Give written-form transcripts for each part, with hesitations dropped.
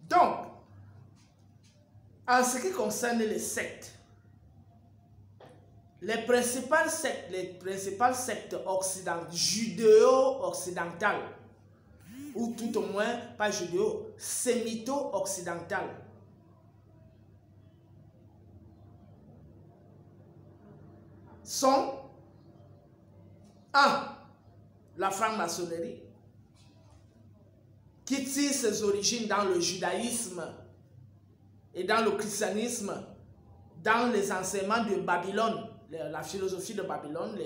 Donc, en ce qui concerne les sectes, les principales sectes judéo-occidentales, ou tout au moins, pas judéo, sémito-occidentales, sont 1. La franc-maçonnerie, qui tire ses origines dans le judaïsme et dans le christianisme, dans les enseignements de Babylone, la philosophie de Babylone,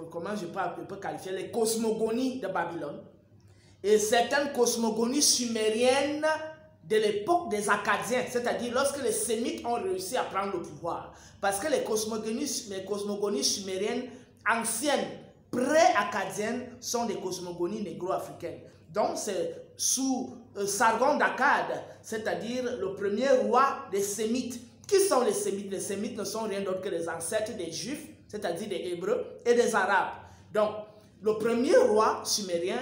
comment je peux qualifier, les cosmogonies de Babylone, et certaines cosmogonies sumériennes de l'époque des Akkadiens, c'est-à-dire lorsque les Sémites ont réussi à prendre le pouvoir. Parce que les cosmogonies sumériennes anciennes, pré-akkadiennes, sont des cosmogonies négro-africaines. Donc c'est sous Sargon d'Akkad, c'est-à-dire le premier roi des Sémites. Qui sont les Sémites? Les Sémites ne sont rien d'autre que les ancêtres des Juifs, c'est-à-dire des Hébreux et des Arabes. Donc, le premier roi sumérien,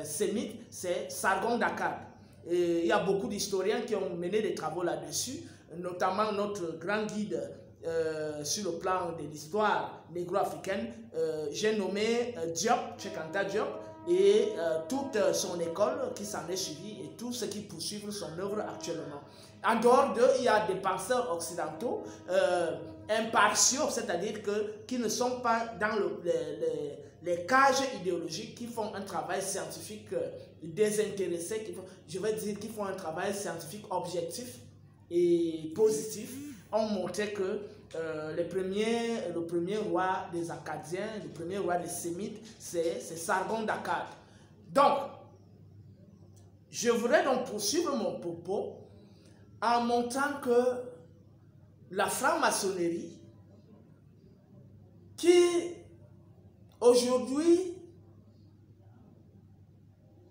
sémite, c'est Sargon d'Akkad. Il y a beaucoup d'historiens qui ont mené des travaux là-dessus, notamment notre grand guide sur le plan de l'histoire négro-africaine, j'ai nommé Diop, Cheikh Anta Diop, et toute son école qui s'en est suivie et tous ceux qui poursuivent son œuvre actuellement. En dehors d'eux, il y a des penseurs occidentaux impartiaux, c'est-à-dire qui ne sont pas dans les cages idéologiques, qui font un travail scientifique désintéressé, qui font un travail scientifique objectif et positif, ont montré que le premier roi des Akkadiens, le premier roi des Sémites, c'est Sargon d'Akkad. Donc, je voudrais donc poursuivre mon propos en montrant que la franc-maçonnerie, qui aujourd'hui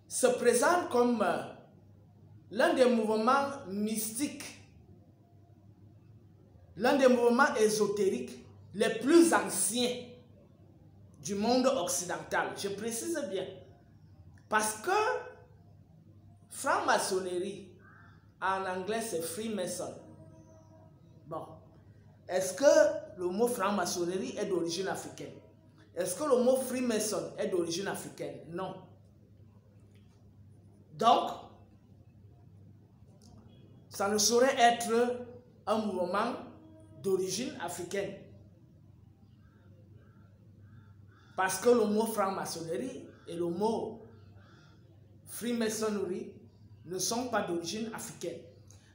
se présente comme l'un des mouvements mystiques, l'un des mouvements ésotériques les plus anciens du monde occidental. Je précise bien. Parce que franc-maçonnerie, en anglais c'est Freemason. Bon. Est-ce que le mot franc-maçonnerie est d'origine africaine? Est-ce que le mot Freemason est d'origine africaine? Non. Donc, ça ne saurait être un mouvement d'origine africaine. Parce que le mot franc-maçonnerie et le mot Freemasonry ne sont pas d'origine africaine.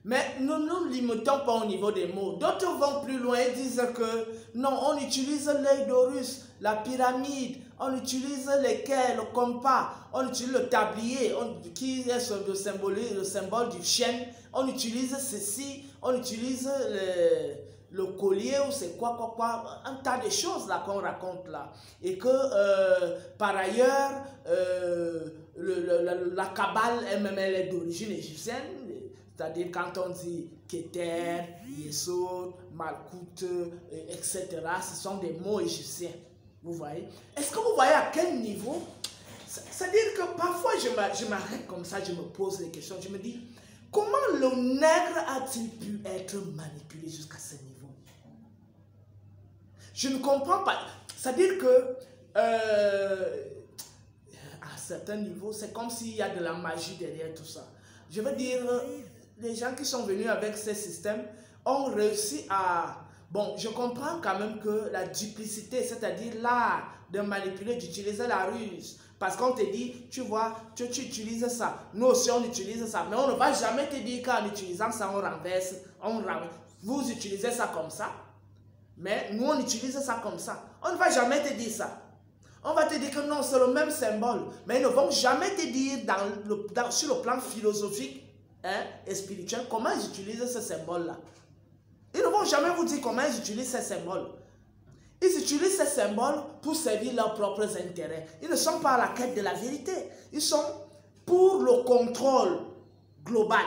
Mais nous ne nous limitons pas au niveau des mots. D'autres vont plus loin et disent que non, on utilise l'œil d'Horus, la pyramide, on utilise les quais, le compas, on utilise le tablier, qui est le symbole du chêne, on utilise ceci, on utilise le collier ou c'est quoi, un tas de choses là qu'on raconte là. Et que par ailleurs, la Kabbale elle-même elle est d'origine égyptienne. C'est-à-dire quand on dit Keter, Yesod, Malkout, etc., ce sont des mots égyptiens. Vous voyez? Est-ce que vous voyez à quel niveau? C'est-à-dire que parfois je m'arrête comme ça, je me pose des questions, je me dis, comment le nègre a-t-il pu être manipulé jusqu'à ce niveau? Je ne comprends pas. C'est-à-dire que à certains niveaux, c'est comme s'il y a de la magie derrière tout ça. Je veux dire, les gens qui sont venus avec ces systèmes ont réussi à... Bon, je comprends quand même que la duplicité, c'est-à-dire l'art de manipuler, d'utiliser la ruse. Parce qu'on te dit, tu vois, tu utilises ça. Nous aussi, on utilise ça. Mais on ne va jamais te dire qu'en utilisant ça, on renverse. Vous utilisez ça comme ça. Mais nous, on utilise ça comme ça. On ne va jamais te dire ça. On va te dire que non, c'est le même symbole. Mais ils ne vont jamais te dire sur le plan philosophique et spirituel comment ils utilisent ce symbole-là. Ils ne vont jamais vous dire comment ils utilisent ces symboles. Ils utilisent ces symboles pour servir leurs propres intérêts. Ils ne sont pas à la quête de la vérité. Ils sont pour le contrôle global,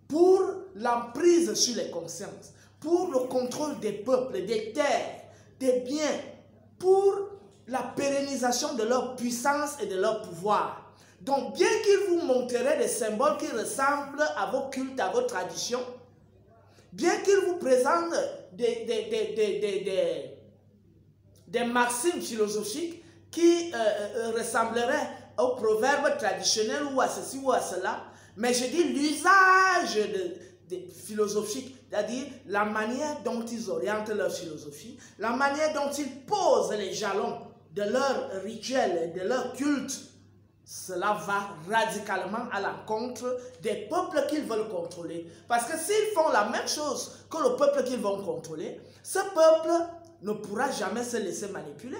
pour l'emprise sur les consciences, pour le contrôle des peuples, des terres, des biens, pour la pérennisation de leur puissance et de leur pouvoir. Donc, bien qu'ils vous montreraient des symboles qui ressemblent à vos cultes, à vos traditions, bien qu'ils vous présentent des maximes philosophiques qui ressembleraient aux proverbes traditionnels ou à ceci ou à cela, mais je dis l'usage philosophique, c'est-à-dire la manière dont ils orientent leur philosophie, la manière dont ils posent les jalons de leur rituel, de leur culte, cela va radicalement à l'encontre des peuples qu'ils veulent contrôler. Parce que s'ils font la même chose que le peuple qu'ils vont contrôler, ce peuple ne pourra jamais se laisser manipuler.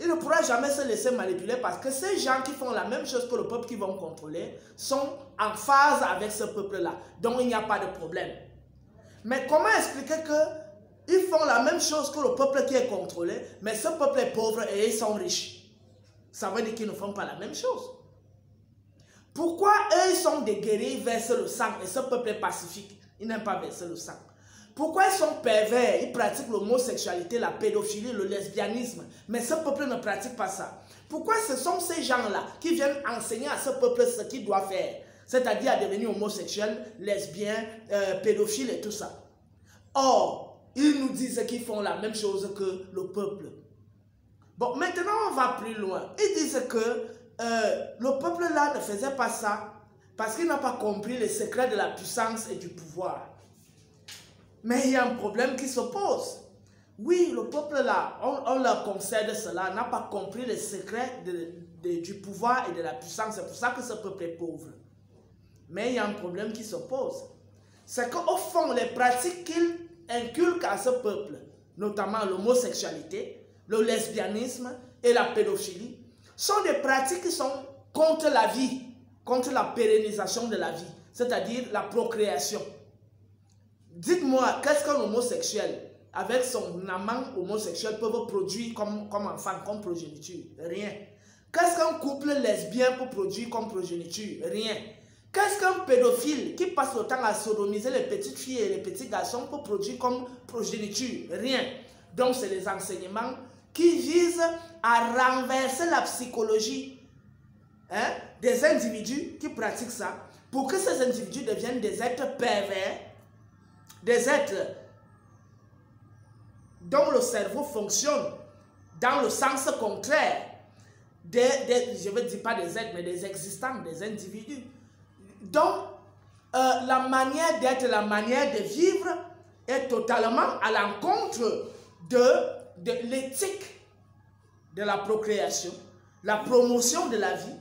Il ne pourra jamais se laisser manipuler parce que ces gens qui font la même chose que le peuple qu'ils vont contrôler sont en phase avec ce peuple-là. Donc il n'y a pas de problème. Mais comment expliquer qu'ils font la même chose que le peuple qui est contrôlé, mais ce peuple est pauvre et ils sont riches? Ça veut dire qu'ils ne font pas la même chose. Pourquoi eux, ils sont des guerriers, ils versent le sang et ce peuple est pacifique? Ils n'aiment pas verser le sang. Pourquoi ils sont pervers? Ils pratiquent l'homosexualité, la pédophilie, le lesbianisme. Mais ce peuple ne pratique pas ça. Pourquoi ce sont ces gens-là qui viennent enseigner à ce peuple ce qu'il doit faire? C'est-à-dire à devenir homosexuel, lesbien, pédophile et tout ça. Or, ils nous disent qu'ils font la même chose que le peuple. Bon, maintenant on va plus loin. Ils disent que le peuple là ne faisait pas ça parce qu'il n'a pas compris les secrets de la puissance et du pouvoir. Mais il y a un problème qui se pose. Oui, le peuple là, on leur concède cela, n'a pas compris les secrets du pouvoir et de la puissance. C'est pour ça que ce peuple est pauvre. Mais il y a un problème qui se pose. C'est qu'au fond, les pratiques qu'ils inculquent à ce peuple, notamment l'homosexualité, le lesbianisme et la pédophilie, sont des pratiques qui sont contre la vie, contre la pérennisation de la vie, c'est-à-dire la procréation. Dites-moi, qu'est-ce qu'un homosexuel, avec son amant homosexuel, peut produire comme enfant, comme progéniture? Rien. Qu'est-ce qu'un couple lesbien peut produire comme progéniture? Rien. Qu'est-ce qu'un pédophile qui passe le temps à sodomiser les petites filles et les petits garçons peut produire comme progéniture? Rien. Donc, c'est des enseignements qui visent à renverser la psychologie des individus qui pratiquent ça, pour que ces individus deviennent des êtres pervers, des êtres dont le cerveau fonctionne dans le sens contraire, je ne veux dire pas des êtres, mais des existants, des individus. Donc, la manière d'être, la manière de vivre est totalement à l'encontre de l'éthique de la procréation, la promotion de la vie,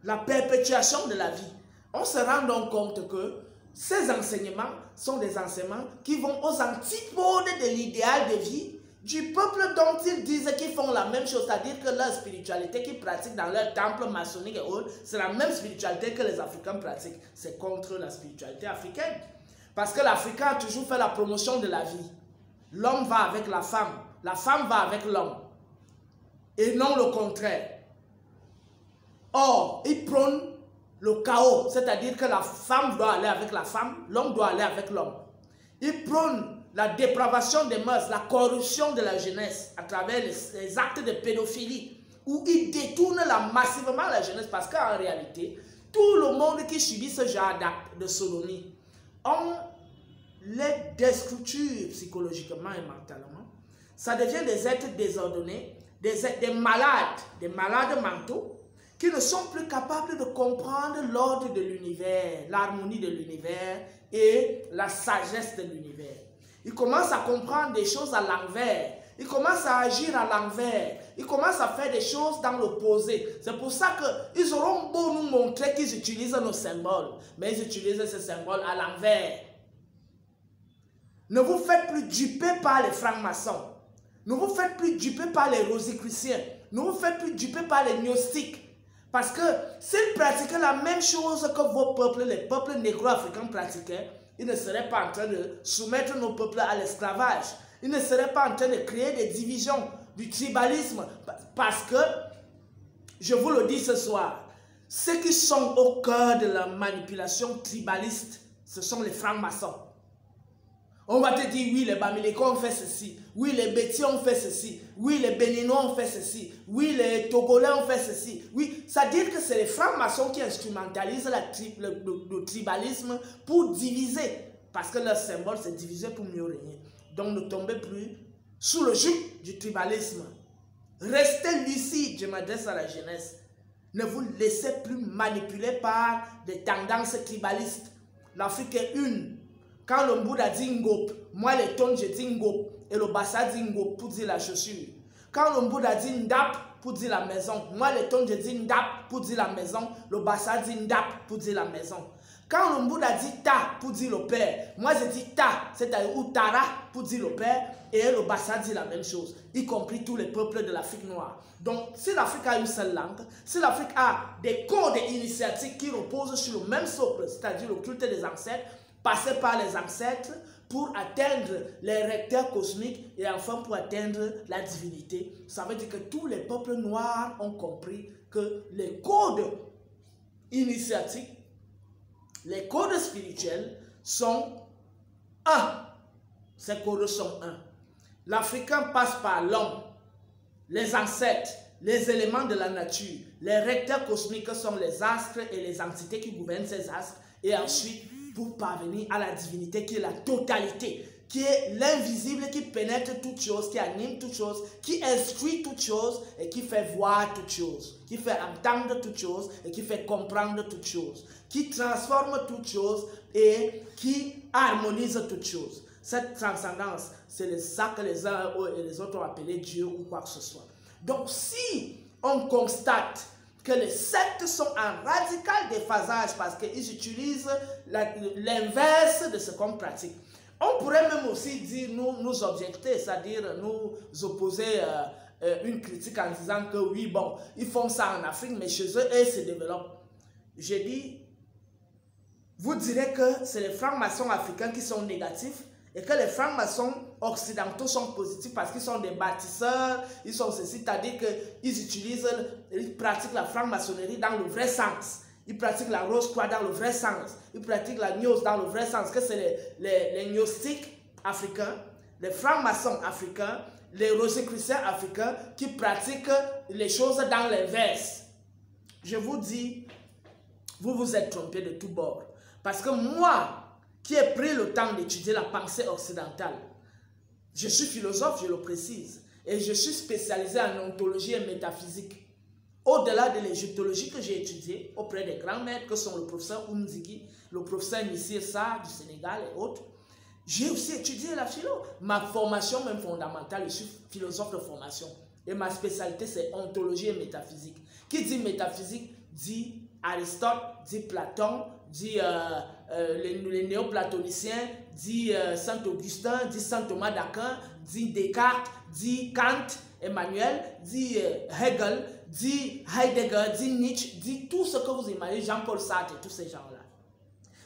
la perpétuation de la vie. On se rend donc compte que ces enseignements sont des enseignements qui vont aux antipodes de l'idéal de vie du peuple dont ils disent qu'ils font la même chose, c'est-à-dire que leur spiritualité qu'ils pratiquent dans leur temple maçonnique et autres, c'est la même spiritualité que les Africains pratiquent. C'est contre la spiritualité africaine. Parce que l'Africain a toujours fait la promotion de la vie. L'homme va avec la femme va avec l'homme. Et non le contraire. Or, ils prônent le chaos, c'est-à-dire que la femme doit aller avec la femme, l'homme doit aller avec l'homme. Ils prônent la dépravation des mœurs, la corruption de la jeunesse à travers les actes de pédophilie, où ils détournent massivement la jeunesse, parce qu'en réalité, tout le monde qui subit ce genre d'actes de sodomie ont les déstructures psychologiquement et mentalement. Ça devient des êtres désordonnés, des malades mentaux, qui ne sont plus capables de comprendre l'ordre de l'univers, l'harmonie de l'univers et la sagesse de l'univers. Ils commencent à comprendre des choses à l'envers, ils commencent à agir à l'envers, ils commencent à faire des choses dans l'opposé. C'est pour ça qu'ils auront beau nous montrer qu'ils utilisent nos symboles, mais ils utilisent ces symboles à l'envers. Ne vous faites plus duper par les francs-maçons, ne vous faites plus duper par les rosicruciens, ne vous faites plus duper par les gnostiques. Parce que s'ils pratiquaient la même chose que vos peuples, les peuples négro-africains pratiquaient, ils ne seraient pas en train de soumettre nos peuples à l'esclavage. Ils ne seraient pas en train de créer des divisions, du tribalisme. Parce que, je vous le dis ce soir, ceux qui sont au cœur de la manipulation tribaliste, ce sont les francs-maçons. On va te dire, oui, les Bamilékos ont fait ceci. Oui, les Bétis ont fait ceci. Oui, les Béninois ont fait ceci. Oui, les Togolais ont fait ceci. Oui, ça veut dire que c'est les francs-maçons qui instrumentalisent le tribalisme pour diviser. Parce que leur symbole, c'est diviser pour mieux régner. Donc, ne tombez plus sous le joug du tribalisme. Restez lucide, je m'adresse à la jeunesse. Ne vous laissez plus manipuler par des tendances tribalistes. L'Afrique est une. Quand le Mbouda dit Ngop, moi les tonnes je dis Ngop et le Bassa dit Ngop pour dire la chaussure. Quand le Mbouda dit Ndap pour dire la maison, moi les tonnes je dis Ndap pour dire la maison, le Bassa dit Ndap pour dire la maison. Quand le Mbouda dit Ta pour dire le père, moi je dis Ta, c'est-à-dire ou Tara pour dire le père et le Bassa dit la même chose, y compris tous les peuples de l'Afrique noire. Donc si l'Afrique a une seule langue, si l'Afrique a des codes initiatiques qui reposent sur le même socle, c'est-à-dire le culte des ancêtres, passer par les ancêtres pour atteindre les recteurs cosmiques et enfin pour atteindre la divinité. Ça veut dire que tous les peuples noirs ont compris que les codes initiatiques, les codes spirituels sont un. Ces codes sont un. L'Africain passe par l'homme, les ancêtres, les éléments de la nature. Les recteurs cosmiques sont les astres et les entités qui gouvernent ces astres. Et ensuite, pour parvenir à la divinité qui est la totalité, qui est l'invisible, qui pénètre toutes choses, qui anime toutes choses, qui instruit toutes choses et qui fait voir toutes choses, qui fait entendre toutes choses et qui fait comprendre toutes choses, qui transforme toutes choses et qui harmonise toutes choses. Cette transcendance, c'est ça que les uns et les autres ont appelé Dieu ou quoi que ce soit. Donc si on constate que les sectes sont en radical déphasage parce qu'ils utilisent l'inverse de ce qu'on pratique. On pourrait même aussi dire, nous objecter, c'est-à-dire nous opposer une critique en disant que oui, bon, ils font ça en Afrique, mais chez eux, ils se développent. J'ai dit, vous direz que c'est les francs-maçons africains qui sont négatifs et que les francs-maçons occidentaux sont positifs parce qu'ils sont des bâtisseurs, ils sont ceci, c'est-à-dire qu'ils pratiquent la franc-maçonnerie dans le vrai sens. Ils pratiquent la Rose-Croix dans le vrai sens. Ils pratiquent la gnose dans le vrai sens, que c'est les gnostiques africains, les francs-maçons africains, les rosicruciens africains qui pratiquent les choses dans l'inverse. Je vous dis, vous vous êtes trompés de tous bords. Parce que moi, qui ai pris le temps d'étudier la pensée occidentale, je suis philosophe, je le précise, et je suis spécialisé en ontologie et métaphysique. Au-delà de l'égyptologie que j'ai étudiée auprès des grands maîtres que sont le professeur Oumzigui, le professeur Missir Sarr du Sénégal et autres, j'ai aussi étudié la philo. Ma formation même fondamentale, je suis philosophe de formation. Et ma spécialité, c'est ontologie et métaphysique. Qui dit métaphysique, dit Aristote, dit Platon, dit les néoplatoniciens, dit Saint-Augustin, dit Saint-Thomas d'Aquin, dit Descartes, dit Kant, Emmanuel, dit Hegel, dit Heidegger, dit Nietzsche, dit tout ce que vous imaginez, Jean-Paul Sartre et tous ces gens-là.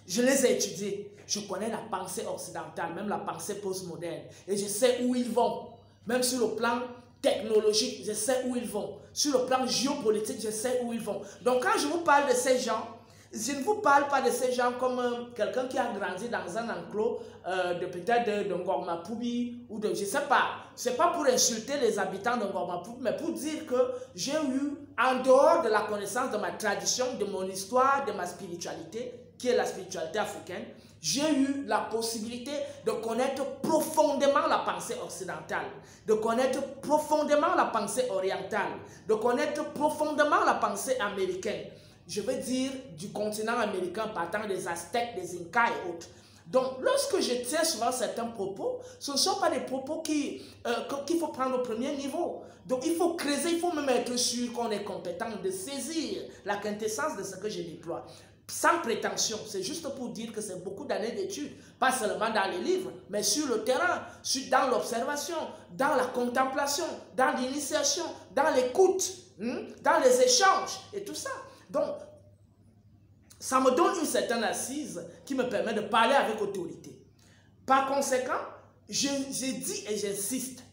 Je les ai étudiés. Je connais la pensée occidentale, même la pensée postmoderne. Et je sais où ils vont. Même sur le plan technologique, je sais où ils vont. Sur le plan géopolitique, je sais où ils vont. Donc quand je vous parle de ces gens, je ne vous parle pas de ces gens comme quelqu'un qui a grandi dans un enclos peut-être de Ngorma Poubi ou de, je ne sais pas. Ce n'est pas pour insulter les habitants de Ngorma Poubi, mais pour dire que j'ai eu, en dehors de la connaissance de ma tradition, de mon histoire, de ma spiritualité, qui est la spiritualité africaine, j'ai eu la possibilité de connaître profondément la pensée occidentale, de connaître profondément la pensée orientale, de connaître profondément la pensée américaine. Je veux dire du continent américain partant des Aztèques, des Incas et autres. Donc, lorsque je tiens souvent certains propos, ce ne sont pas des propos qu'il faut prendre au premier niveau. Donc, il faut creuser, il faut même être sûr qu'on est compétent de saisir la quintessence de ce que je déploie. Sans prétention, c'est juste pour dire que c'est beaucoup d'années d'études, pas seulement dans les livres, mais sur le terrain, dans l'observation, dans la contemplation, dans l'initiation, dans l'écoute, dans les échanges et tout ça. Donc, ça me donne une certaine assise qui me permet de parler avec autorité. Par conséquent, j'ai dit et j'insiste,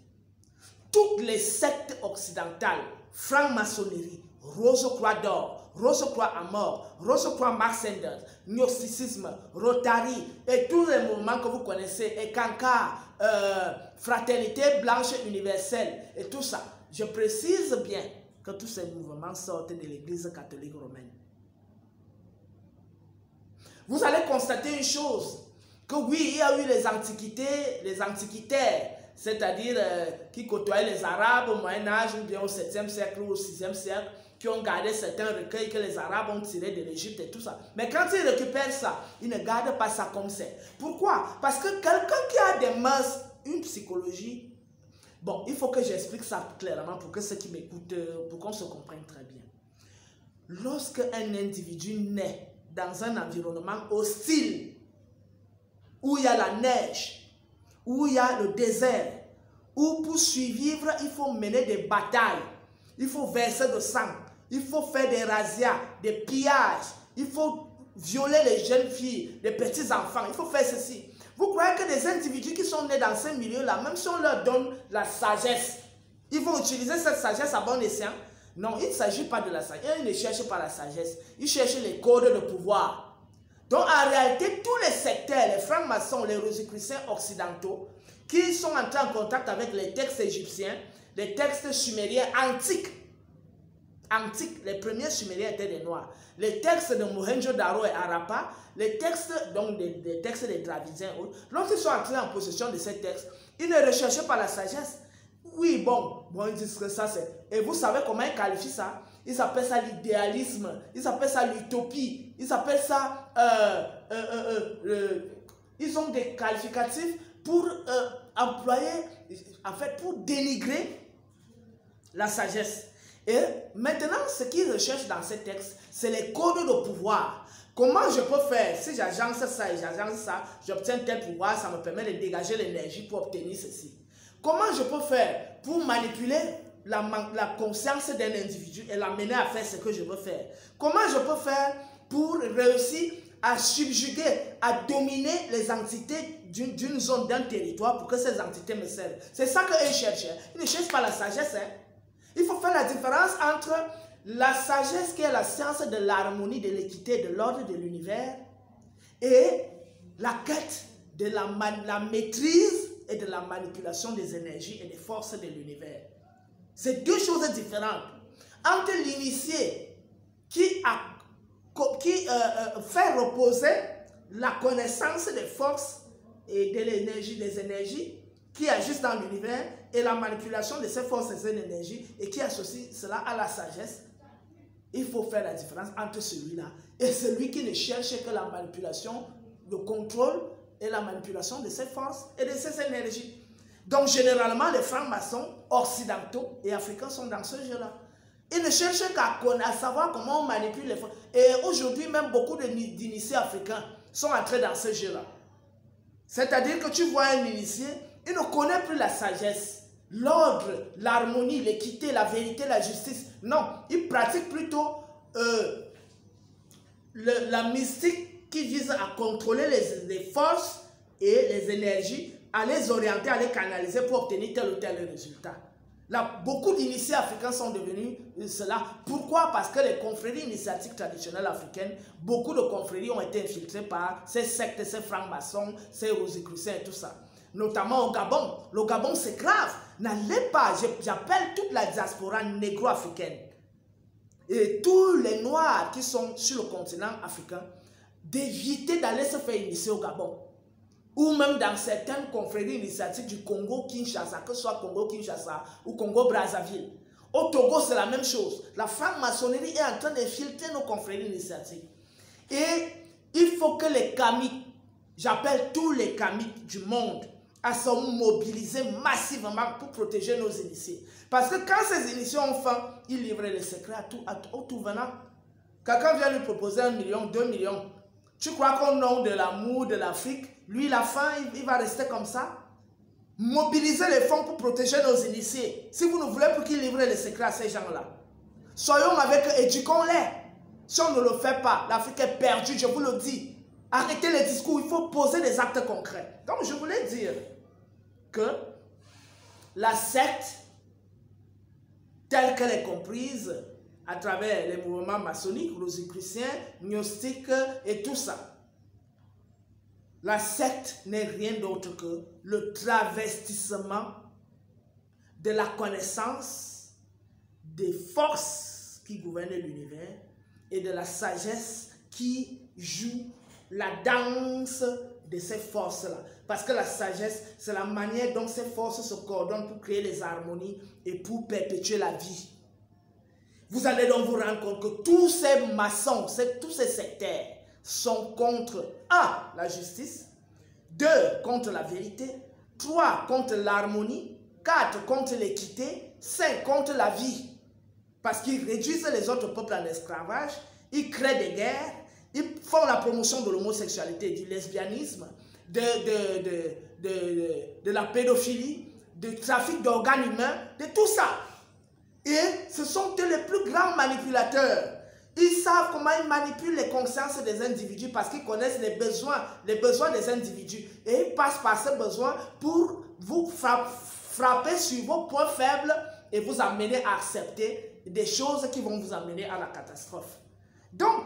toutes les sectes occidentales, franc-maçonnerie, Rose-Croix d'Or, Rose-Croix à mort, Rose-Croix Mark Sanders, Gnosticisme, Rotary et tous les mouvements que vous connaissez, et Kanka, Fraternité Blanche Universelle et tout ça. Je précise bien que tous ces mouvements sortent de l'Église catholique romaine. Vous allez constater une chose, que oui, il y a eu les antiquités, les antiquitaires, c'est-à-dire qui côtoyaient les Arabes au Moyen-Âge ou bien au 7e siècle ou au 6e siècle, qui ont gardé certains recueils que les Arabes ont tirés de l'Égypte et tout ça. Mais quand ils récupèrent ça, ils ne gardent pas ça comme c'est. Pourquoi? Parce que quelqu'un qui a des mœurs, une psychologie, bon, il faut que j'explique ça clairement pour que ceux qui m'écoutent, pour qu'on se comprenne très bien. Lorsque un individu naît dans un environnement hostile, où il y a la neige, où il y a le désert, où pour survivre, il faut mener des batailles, il faut verser le sang, il faut faire des razzias, des pillages, il faut violer les jeunes filles, les petits enfants, il faut faire ceci. Vous croyez que des individus qui sont nés dans ces milieux-là, même si on leur donne la sagesse, ils vont utiliser cette sagesse à bon escient? Non, il ne s'agit pas de la sagesse. Ils ne cherchent pas la sagesse. Ils cherchent les codes de pouvoir. Donc, en réalité, tous les sectaires, les francs-maçons, les rosicruciens occidentaux, qui sont entrés en contact avec les textes égyptiens, les textes sumériens antiques, les premiers sumériens étaient des noirs. Les textes de Mohenjo-Daro et Harappa, les textes, donc des textes des Dravidiens, lorsqu'ils sont entrés en possession de ces textes, ils ne recherchaient pas la sagesse. Oui, bon, ils disent que ça c'est... Et vous savez comment ils qualifient ça? Ils appellent ça l'idéalisme, ils appellent ça l'utopie, ils appellent ça... ils ont des qualificatifs pour employer, en fait, pour dénigrer la sagesse. Et maintenant, ce qu'ils recherchent dans ces textes, c'est les codes de pouvoir. Comment je peux faire? Si j'agence ça et j'agence ça, j'obtiens tel pouvoir, ça me permet de dégager l'énergie pour obtenir ceci. Comment je peux faire pour manipuler la conscience d'un individu et l'amener à faire ce que je veux faire? Comment je peux faire pour réussir à subjuguer, à dominer les entités d'une zone, d'un territoire pour que ces entités me servent? C'est ça qu'ils cherchent. Ils ne cherchent pas la sagesse. Il faut faire la différence entre la sagesse qui est la science de l'harmonie, de l'équité, de l'ordre de l'univers et la quête de la maîtrise et de la manipulation des énergies et des forces de l'univers. C'est deux choses différentes. Entre l'initié qui fait reposer la connaissance des forces et de l'énergie, des énergies qui agissent dans l'univers et la manipulation de ces forces et ces énergies et qui associe cela à la sagesse, il faut faire la différence entre celui-là et celui qui ne cherche que la manipulation, le contrôle et la manipulation de ces forces et de ces énergies. Donc, généralement, les francs-maçons occidentaux et africains sont dans ce jeu-là. Ils ne cherchent qu'à savoir comment on manipule les forces. Et aujourd'hui, même beaucoup d'initiés africains sont entrés dans ce jeu-là. C'est-à-dire que tu vois un initié, il ne connaît plus la sagesse, l'ordre, l'harmonie, l'équité, la vérité, la justice. Non, il pratique plutôt la mystique qui vise à contrôler les forces et les énergies, à les orienter, à les canaliser pour obtenir tel ou tel résultat. Là, beaucoup d'initiés africains sont devenus cela. Pourquoi? Parce que les confréries initiatiques traditionnelles africaines, beaucoup de confréries ont été infiltrées par ces sectes, ces francs-maçons, ces rosicruciens et tout ça. Notamment au Gabon. Le Gabon, c'est grave. N'allez pas, j'appelle toute la diaspora négro-africaine et tous les Noirs qui sont sur le continent africain d'éviter d'aller se faire initier au Gabon. Ou même dans certaines confréries initiatiques du Congo-Kinshasa, que ce soit Congo-Kinshasa ou Congo-Brazzaville. Au Togo, c'est la même chose. La franc-maçonnerie est en train d'infiltrer nos confréries initiatiques. Et il faut que les kamiques, j'appelle tous les kamiques du monde, à se mobiliser massivement pour protéger nos initiés. Parce que quand ces initiés ont faim, ils livrent les secrets au tout venant. Quelqu'un vient lui proposer 1 million, 2 millions. Tu crois qu'au nom de l'amour de l'Afrique, lui, la faim, il va rester comme ça? Mobilisez les fonds pour protéger nos initiés. Si vous ne voulez plus qu'ils livrent les secrets à ces gens-là, soyons avec eux, éduquons-les. Si on ne le fait pas, l'Afrique est perdue, je vous le dis. Arrêtez les discours, il faut poser des actes concrets. Donc, je voulais dire que la secte, telle qu'elle est comprise, à travers les mouvements maçonniques, rosicruciens, gnostiques et tout ça. La secte n'est rien d'autre que le travestissement de la connaissance des forces qui gouvernent l'univers et de la sagesse qui joue la danse de ces forces-là. Parce que la sagesse, c'est la manière dont ces forces se coordonnent pour créer les harmonies et pour perpétuer la vie. Vous allez donc vous rendre compte que tous ces maçons, tous ces sectaires sont contre 1. La justice, 2. Contre la vérité, 3. Contre l'harmonie, 4. Contre l'équité, 5. Contre la vie. Parce qu'ils réduisent les autres peuples en esclavage, ils créent des guerres, ils font la promotion de l'homosexualité, du lesbianisme, de la pédophilie, du trafic d'organes humains, de tout ça. Et ce sont eux les plus grands manipulateurs. Ils savent comment ils manipulent les consciences des individus parce qu'ils connaissent les besoins des individus. Et ils passent par ces besoins pour vous frapper sur vos points faibles et vous amener à accepter des choses qui vont vous amener à la catastrophe. Donc,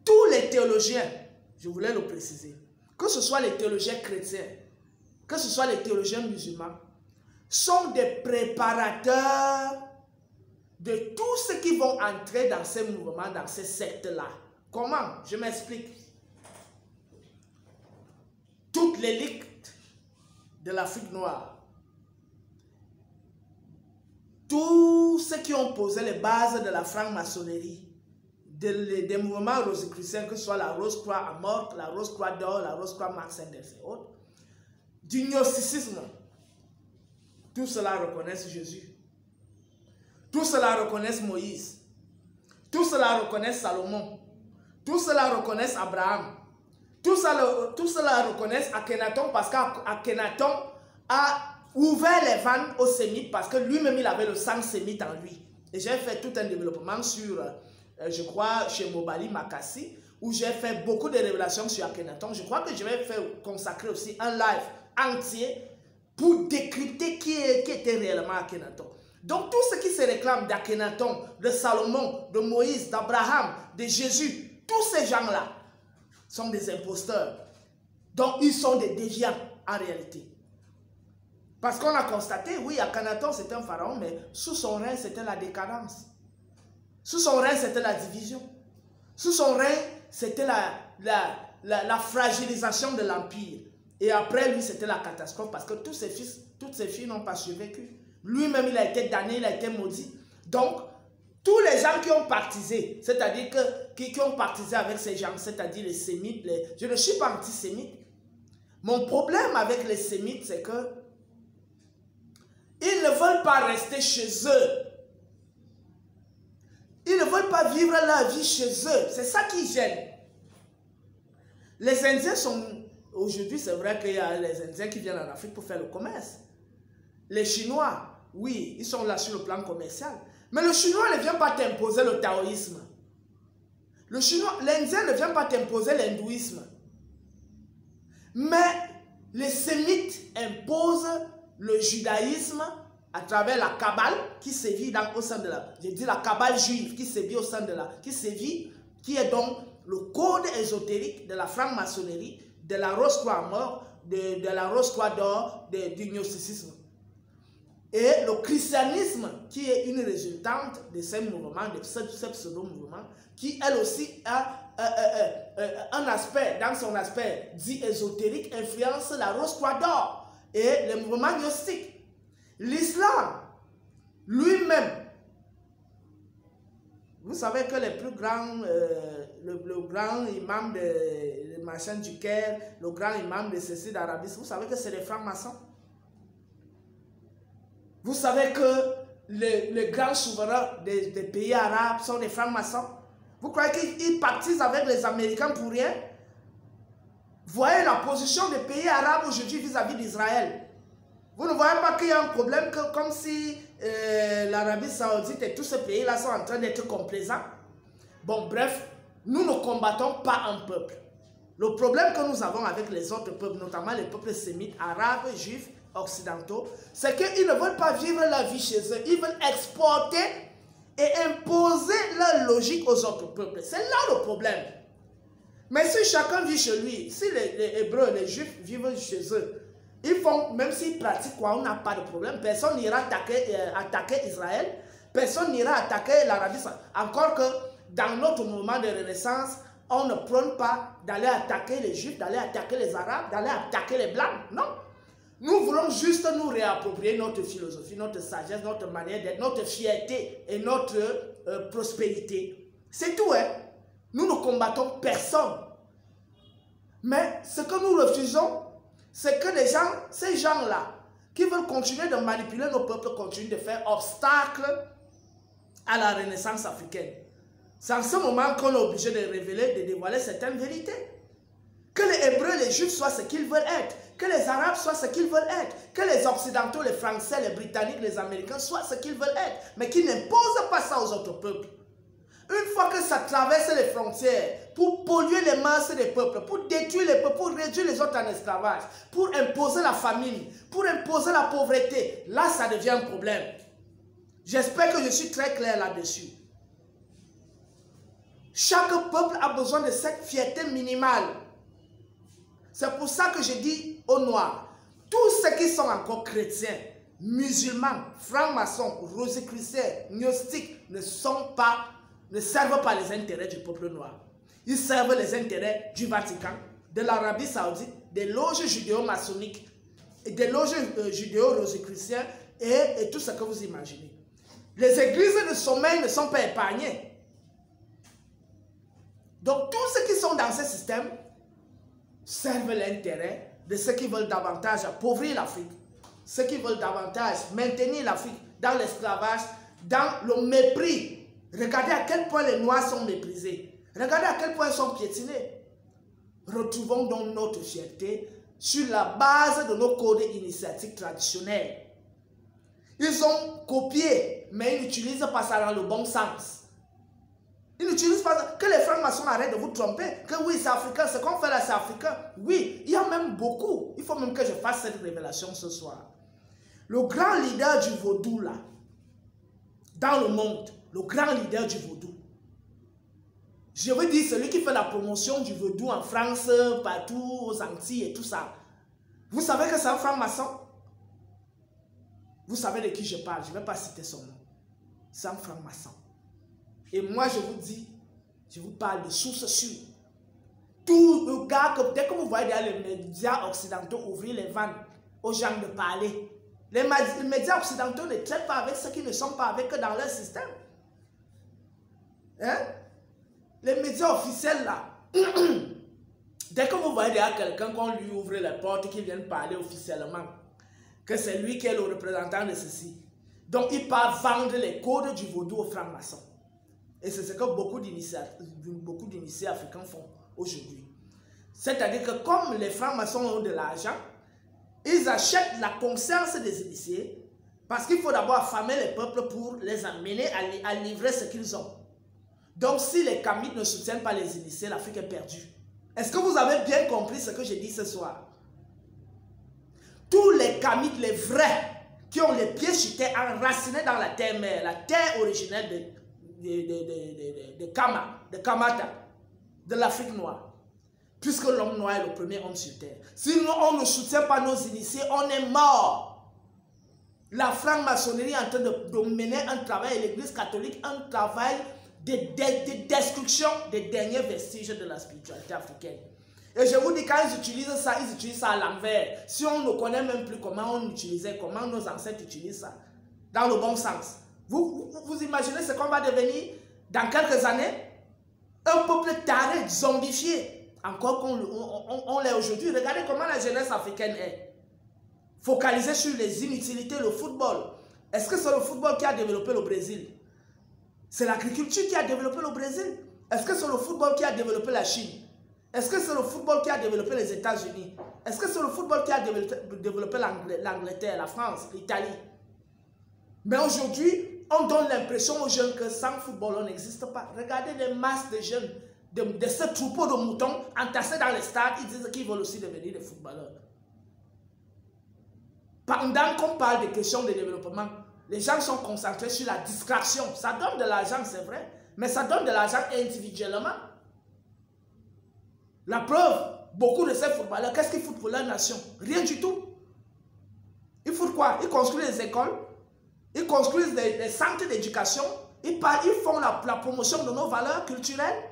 tous les théologiens, je voulais le préciser, que ce soit les théologiens chrétiens, que ce soit les théologiens musulmans, sont des préparateurs de tous ceux qui vont entrer dans ces mouvements, dans ces sectes-là. Comment? Je m'explique. Toute l'élite de l'Afrique noire, tous ceux qui ont posé les bases de la franc-maçonnerie, des mouvements rosicruciens, que ce soit la Rose-Croix à Morte, la Rose-Croix d'Or, la Rose-Croix Max Sanders et autres, du gnosticisme, tout cela reconnaissent Jésus. Tout cela reconnaissent Moïse. Tout cela reconnaissent Salomon. Tout cela reconnaissent Abraham. Tout cela reconnaissent Akhenaton parce qu'Akhenaton a ouvert les vannes aux Sémites parce que lui-même il avait le sang sémite en lui. Et j'ai fait tout un développement sur, je crois, chez Mobali Makassi, où j'ai fait beaucoup de révélations sur Akhenaton. Je crois que je vais consacrer aussi un live entier pour décrypter qui était réellement Akhenaton. Donc tous ceux qui se réclament d'Akhenaton, de Salomon, de Moïse, d'Abraham, de Jésus, tous ces gens-là sont des imposteurs. Donc ils sont des déviants en réalité. Parce qu'on a constaté, oui, Akhenaton c'était un pharaon, mais sous son règne c'était la décadence. Sous son règne c'était la division. Sous son règne c'était la fragilisation de l'empire. Et après lui c'était la catastrophe parce que tous ses fils, toutes ses filles n'ont pas survécu. Lui-même, il a été damné, il a été maudit. Donc, tous les gens qui ont partisé, c'est-à-dire qui ont partisé avec ces gens, c'est-à-dire les sémites, je ne suis pas antisémite. Mon problème avec les sémites, c'est que ils ne veulent pas rester chez eux. Ils ne veulent pas vivre leur vie chez eux. C'est ça qui gêne. Les Indiens sont... Aujourd'hui, c'est vrai qu'il y a les Indiens qui viennent en Afrique pour faire le commerce. Les Chinois... Oui, ils sont là sur le plan commercial. Mais le Chinois ne vient pas t'imposer le taoïsme. L'Indien ne vient pas t'imposer l'hindouisme. Mais les sémites imposent le judaïsme à travers la Kabbale qui sévit au sein de la... Je dis la Kabbale juive qui sévit au sein de la... qui est donc le code ésotérique de la franc-maçonnerie, de la Rose-Croix à mort, de la Rose-Croix d'or, du gnosticisme. Et le christianisme, qui est une résultante de ces mouvements, de ces pseudo-mouvements, qui elle aussi a un aspect, dans son aspect dit ésotérique, influence la Rose-Croix d'or et les mouvements gnostiques. L'islam, lui-même, vous savez que les plus grands, le grand imam de machin du Caire, le grand imam de ceci d'Arabie, vous savez que c'est les francs-maçons. Vous savez que les grands souverains des pays arabes sont des francs-maçons. Vous croyez qu'ils partisent avec les Américains pour rien? Voyez la position des pays arabes aujourd'hui vis-à-vis d'Israël. Vous ne voyez pas qu'il y a un problème comme si l'Arabie Saoudite et tous ces pays-là sont en train d'être complaisants? Bon, bref, nous ne combattons pas un peuple. Le problème que nous avons avec les autres peuples, notamment les peuples sémites, arabes, juifs, occidentaux, c'est qu'ils ne veulent pas vivre la vie chez eux. Ils veulent exporter et imposer leur logique aux autres peuples. C'est là le problème. Mais si chacun vit chez lui, si les Hébreux, les Juifs vivent chez eux, ils font, même s'ils pratiquent quoi, on n'a pas de problème. Personne n'ira attaquer Israël, personne n'ira attaquer l'Arabie Saoudite. Encore que dans notre mouvement de renaissance, on ne prône pas d'aller attaquer les Juifs, d'aller attaquer les Arabes, d'aller attaquer les Blancs. Non. Nous voulons juste nous réapproprier notre philosophie, notre sagesse, notre manière d'être, notre fierté et notre prospérité. C'est tout, hein. Nous ne combattons personne. Mais ce que nous refusons, c'est que les gens, ces gens-là, qui veulent continuer de manipuler nos peuples, continuent de faire obstacle à la renaissance africaine. C'est en ce moment qu'on est obligé de révéler, de dévoiler certaines vérités. Que les Hébreux, les Juifs soient ce qu'ils veulent être. Que les Arabes soient ce qu'ils veulent être. Que les Occidentaux, les Français, les Britanniques, les Américains soient ce qu'ils veulent être. Mais qu'ils n'imposent pas ça aux autres peuples. Une fois que ça traverse les frontières, pour polluer les masses des peuples, pour détruire les peuples, pour réduire les autres en esclavage, pour imposer la famine, pour imposer la pauvreté, là ça devient un problème. J'espère que je suis très clair là-dessus. Chaque peuple a besoin de cette fierté minimale. C'est pour ça que je dis aux Noirs, tous ceux qui sont encore chrétiens, musulmans, francs-maçons, rosicruciens, gnostiques, ne servent pas les intérêts du peuple noir. Ils servent les intérêts du Vatican, de l'Arabie Saoudite, des loges judéo-maçonniques, des loges judéo-rosicruciens et tout ce que vous imaginez. Les églises de sommeil ne sont pas épargnées. Donc tous ceux qui sont dans ce système servent l'intérêt de ceux qui veulent davantage appauvrir l'Afrique, ceux qui veulent davantage maintenir l'Afrique dans l'esclavage, dans le mépris. Regardez à quel point les Noirs sont méprisés. Regardez à quel point ils sont piétinés. Retrouvons donc notre fierté sur la base de nos codes initiatiques traditionnels. Ils ont copié, mais ils n'utilisent pas ça dans le bon sens. Ils n'utilisent pas ça. Que les francs-maçons arrêtent de vous tromper. Que oui, c'est africain, ce qu'on fait là, c'est africain. Oui, il y a même beaucoup. Il faut même que je fasse cette révélation ce soir. Le grand leader du vaudou là, dans le monde, le grand leader du vaudou. Je veux dire, celui qui fait la promotion du vaudou en France, partout, aux Antilles et tout ça. Vous savez que c'est un franc-maçon? Vous savez de qui je parle, je ne vais pas citer son nom. C'est un franc-maçon. Et moi, je vous dis, je vous parle de sources sûres. Tout le gars, dès que vous voyez dans les médias occidentaux ouvrir les vannes aux gens de parler, les médias occidentaux ne traitent pas avec ceux qui ne sont pas avec eux dans leur système. Hein? Les médias officiels là, dès que vous voyez derrière quelqu'un qu'on lui ouvre les portes, qu'il vienne parler officiellement, que c'est lui qui est le représentant de ceci. Donc il part vendre les codes du vaudou aux francs-maçons. Et c'est ce que beaucoup d'initiés africains font aujourd'hui. C'est-à-dire que comme les francs-maçons ont de l'argent, ils achètent la conscience des initiés parce qu'il faut d'abord affamer les peuples pour les amener à livrer ce qu'ils ont. Donc si les Kamites ne soutiennent pas les initiés, l'Afrique est perdue. Est-ce que vous avez bien compris ce que j'ai dit ce soir? Tous les Kamites, les vrais, qui ont les pieds sur terre, enracinés dans la terre-mère, la terre originelle de Kamata, de l'Afrique noire. Puisque l'homme noir est le premier homme sur terre. Si nous, on ne soutient pas nos initiés, on est mort. La franc-maçonnerie est en train de mener un travail, et l'Église catholique, un travail de destruction des derniers vestiges de la spiritualité africaine. Et je vous dis, quand ils utilisent ça à l'envers. Si on ne connaît même plus comment on utilisait, comment nos ancêtres utilisent ça, dans le bon sens. Vous imaginez ce qu'on va devenir dans quelques années? Un peuple taré, zombifié, encore qu'on l'est aujourd'hui. Regardez comment la jeunesse africaine est. Focalisée sur les inutilités, le football. Est-ce que c'est le football qui a développé le Brésil? C'est l'agriculture qui a développé le Brésil? Est-ce que c'est le football qui a développé la Chine? Est-ce que c'est le football qui a développé les États-Unis? Est-ce que c'est le football qui a développé l'Angleterre, la France, l'Italie? Mais aujourd'hui, on donne l'impression aux jeunes que sans football, on n'existe pas. Regardez les masses de jeunes, de ce troupeau de moutons entassés dans les stades, ils disent qu'ils veulent aussi devenir des footballeurs. Pendant qu'on parle des questions de développement, les gens sont concentrés sur la distraction. Ça donne de l'argent, c'est vrai, mais ça donne de l'argent individuellement. La preuve, beaucoup de ces footballeurs, qu'est-ce qu'ils foutent pour leur nation? Rien du tout. Ils foutent quoi? Ils construisent des écoles, ils construisent des centres d'éducation, ils font la promotion de nos valeurs culturelles.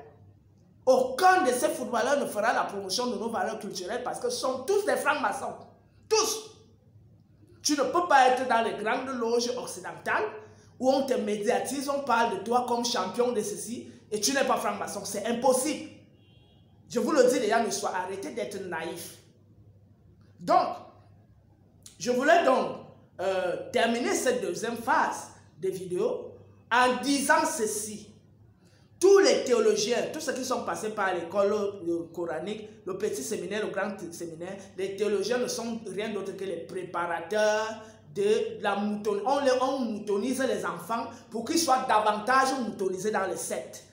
Aucun de ces footballeurs ne fera la promotion de nos valeurs culturelles parce que ce sont tous des francs-maçons. Tous. Tu ne peux pas être dans les grandes loges occidentales où on te médiatise, on parle de toi comme champion de ceci et tu n'es pas franc-maçon. C'est impossible. Je vous le dis, les amis, arrêtez d'être naïfs. Donc, je voulais donc terminer cette deuxième phase de vidéo en disant ceci. Tous les théologiens, tous ceux qui sont passés par l'école coranique, le petit séminaire, le grand séminaire, les théologiens ne sont rien d'autre que les préparateurs de la moutonnerie. On moutonise les enfants pour qu'ils soient davantage moutonisés dans les sectes.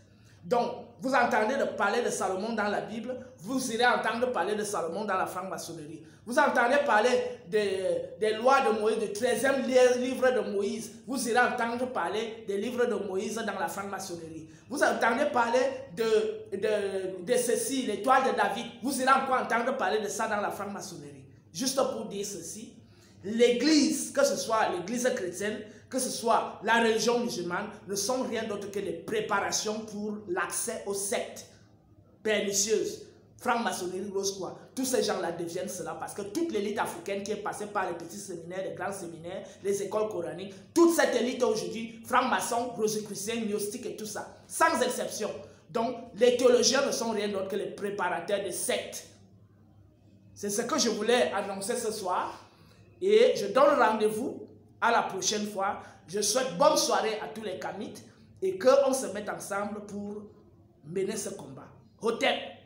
Donc, vous entendez parler de Salomon dans la Bible, vous irez entendre parler de Salomon dans la franc-maçonnerie. Vous entendez parler des lois de Moïse, du 13e livre de Moïse, vous irez entendre parler des livres de Moïse dans la franc-maçonnerie. Vous entendez parler de ceci, l'étoile de David, vous irez encore entendre parler de ça dans la franc-maçonnerie. Juste pour dire ceci, l'Église, que ce soit l'Église chrétienne, que ce soit la religion musulmane, ne sont rien d'autre que des préparations pour l'accès aux sectes pernicieuses. Franc-maçonnerie, rose quoi. Tous ces gens-là deviennent cela parce que toute l'élite africaine qui est passée par les petits séminaires, les grands séminaires, les écoles coraniques, toute cette élite aujourd'hui, franc-maçon, rosicrucien, gnostique et tout ça, sans exception. Donc, les théologiens ne sont rien d'autre que les préparateurs de sectes. C'est ce que je voulais annoncer ce soir. Et je donne rendez-vous à la prochaine fois. Je souhaite bonne soirée à tous les kamites et qu'on se mette ensemble pour mener ce combat. Hotep!